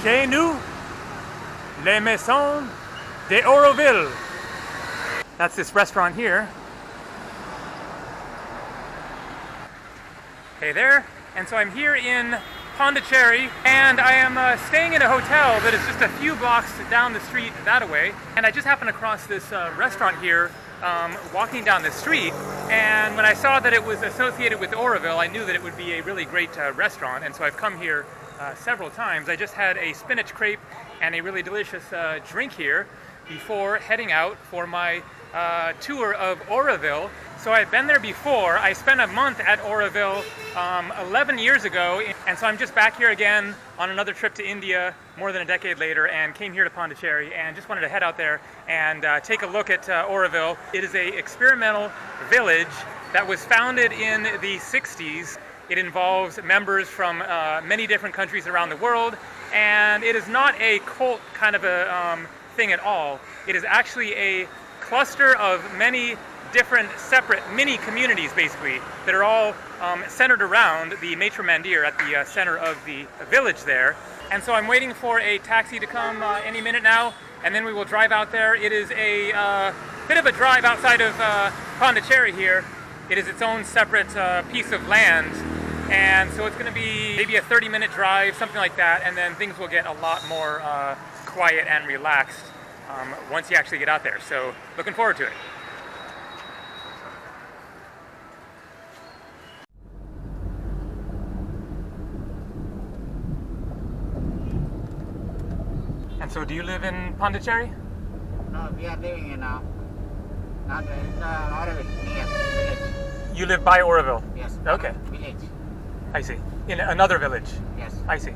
Chez nous, les maisons de Auroville. That's this restaurant here. Hey there, and so I'm here in Pondicherry, and I am staying in a hotel that is just a few blocks down the street that way. And I just happened across this restaurant here, walking down the street, and when I saw that it was associated with Auroville, I knew that it would be a really great restaurant, and so I've come here several times. I just had a spinach crepe and a really delicious drink here before heading out for my tour of Auroville. So I've been there before. I spent a month at Auroville 11 years ago, and so I'm just back here again on another trip to India more than a decade later, and came here to Pondicherry and just wanted to head out there and take a look at Auroville. It is a experimental village that was founded in the 60s. It involves members from many different countries around the world, and it is not a cult kind of a thing at all. It is actually a cluster of many different separate mini communities, basically, that are all centered around the Maitre Mandir at the center of the village there. And so I'm waiting for a taxi to come any minute now, and then we will drive out there. It is a bit of a drive outside of Pondicherry here. It is its own separate piece of land, and so it's going to be maybe a 30-minute drive, something like that, and then things will get a lot more quiet and relaxed once you actually get out there. So looking forward to it. And so, do you live in Pondicherry? No, we are living in Auroville, near village. You live by Auroville? Yes. Okay. Village. I see. In another village? Yes. I see.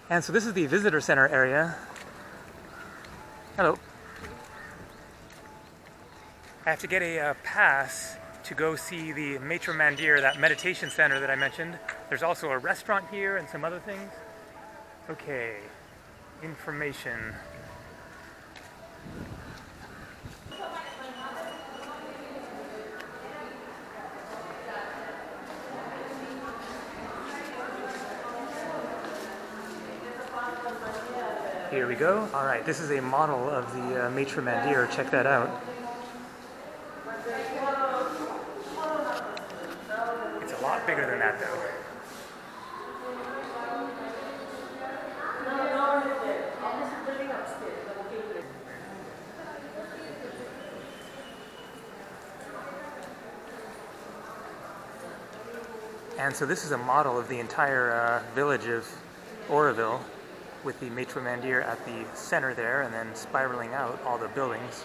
And so this is the visitor center area. Hello. I have to get a pass to go see the Maitre Mandir, that meditation center that I mentioned. There's also a restaurant here and some other things. Okay, information. Here we go. All right, this is a model of the Maitre Mandir. Check that out. It's a lot bigger than that, though. And so this is a model of the entire village of Auroville, with the Maitre Mandir at the center there, and then spiraling out all the buildings.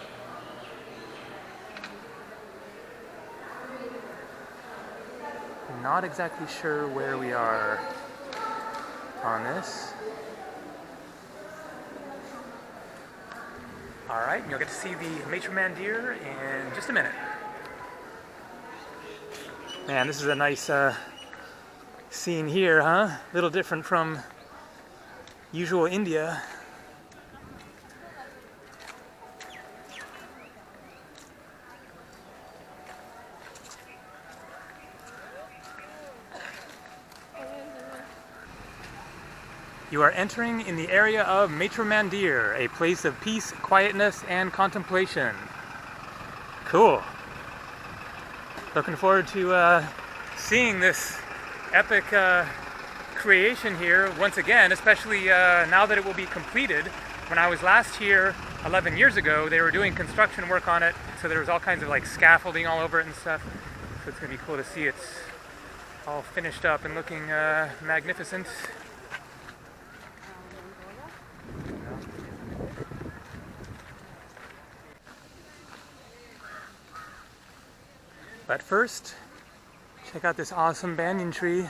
Not exactly sure where we are on this. Alright, you'll get to see the Maitre Mandir in just a minute. Man, this is a nice scene here, huh? A little different from usual India. You are entering in the area of Maitre Mandir, a place of peace, quietness, and contemplation. Cool. Looking forward to seeing this epic creation here once again, especially now that it will be completed. When I was last here 11 years ago, they were doing construction work on it, so there was all kinds of like scaffolding all over it and stuff. So it's gonna be cool to see it's all finished up and looking magnificent. But first, check out this awesome banyan tree.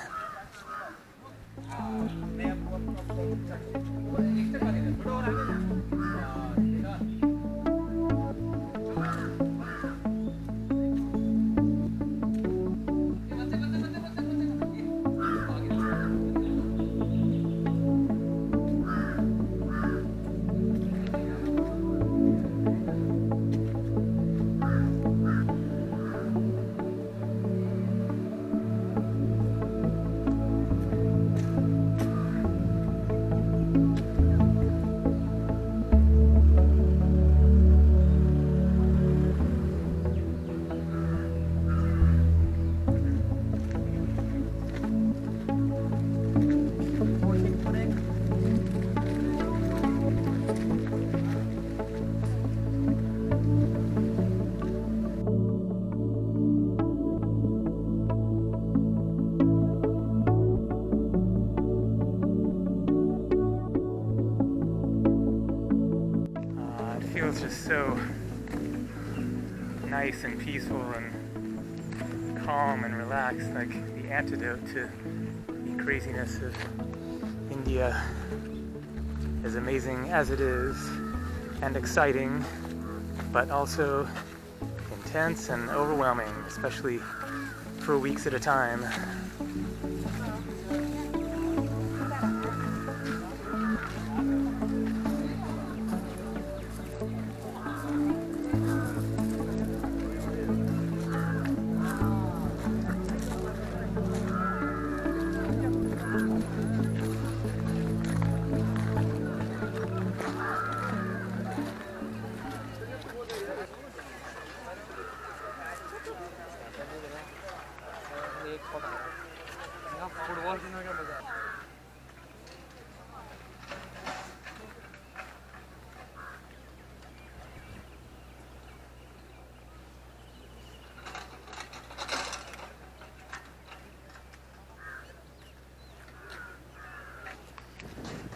Feels just so nice and peaceful and calm and relaxed, like the antidote to the craziness of India. As amazing as it is and exciting, but also intense and overwhelming, especially for weeks at a time.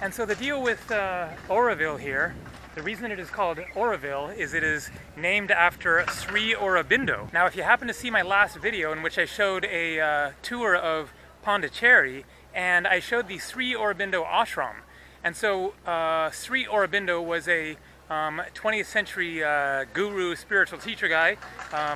And so the deal with Auroville here, the reason it is called Auroville is it is named after Sri Aurobindo. Now if you happen to see my last video in which I showed a tour of Pondicherry, and I showed the Sri Aurobindo ashram. And so Sri Aurobindo was a 20th century guru, spiritual teacher guy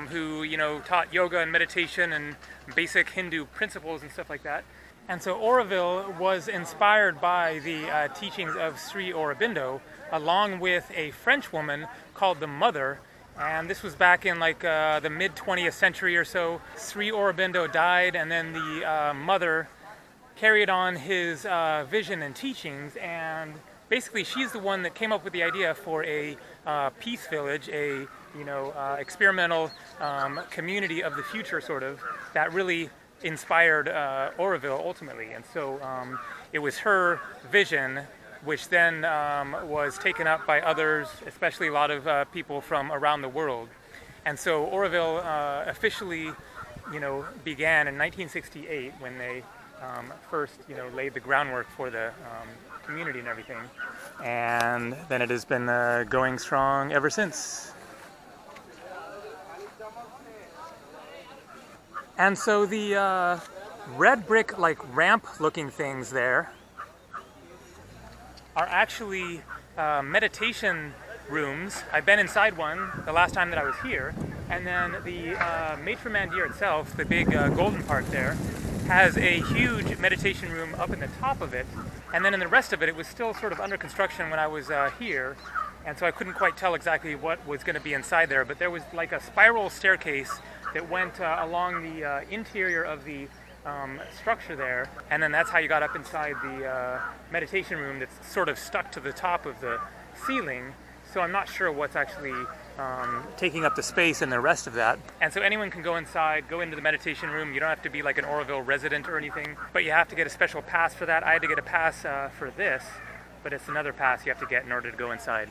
who, you know, taught yoga and meditation and basic Hindu principles and stuff like that. And so Auroville was inspired by the teachings of Sri Aurobindo, along with a French woman called the Mother. And this was back in like the mid 20th century or so. Sri Aurobindo died, and then the Mother carried on his vision and teachings. And basically, she's the one that came up with the idea for a peace village, a experimental community of the future, sort of, that really inspired Auroville ultimately. And so it was her vision which then was taken up by others, especially a lot of people from around the world. And so Auroville officially, began in 1968 when they first, laid the groundwork for the community and everything. And then it has been going strong ever since. And so the red brick like ramp looking things there are actually meditation rooms. I've been inside one the last time that I was here. And then the Maitre Mandir itself, the big golden park there, has a huge meditation room up in the top of it. And then in the rest of it, it was still sort of under construction when I was here. And so I couldn't quite tell exactly what was going to be inside there. But there was like a spiral staircase that went along the interior of the structure there, and then that's how you got up inside the meditation room that's sort of stuck to the top of the ceiling. So I'm not sure what's actually taking up the space and the rest of that. And so anyone can go inside, go into the meditation room. You don't have to be like an Auroville resident or anything, but you have to get a special pass for that. I had to get a pass for this, but it's another pass you have to get in order to go inside.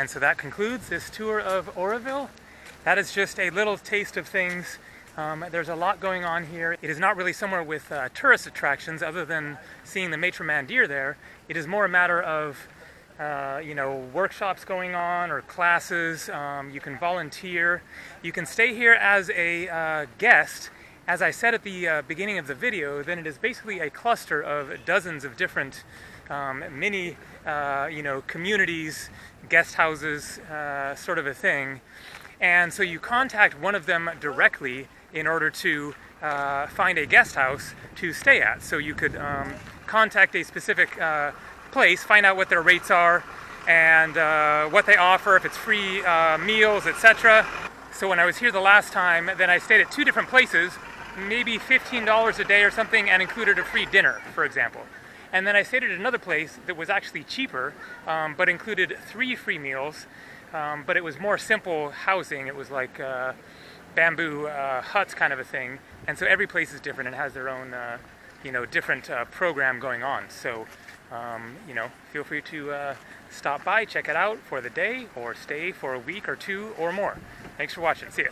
And so that concludes this tour of Auroville. That is just a little taste of things. There's a lot going on here. It is not really somewhere with tourist attractions other than seeing the Maitre Mandir there. It is more a matter of you know, workshops going on or classes. You can volunteer. You can stay here as a guest. As I said at the beginning of the video, then it is basically a cluster of dozens of different mini you know, communities, guest houses, sort of a thing. And so you contact one of them directly in order to find a guest house to stay at. So you could contact a specific place, find out what their rates are and what they offer, if it's free meals, etc. So when I was here the last time, then I stayed at 2 different places, maybe $15 a day or something, and included a free dinner, for example. And then I stayed at another place that was actually cheaper, but included 3 free meals, but it was more simple housing. It was like bamboo huts kind of a thing. And so every place is different and has their own, you know, different program going on. So, you know, feel free to stop by, check it out for the day, or stay for a week or 2 or more. Thanks for watching. See ya.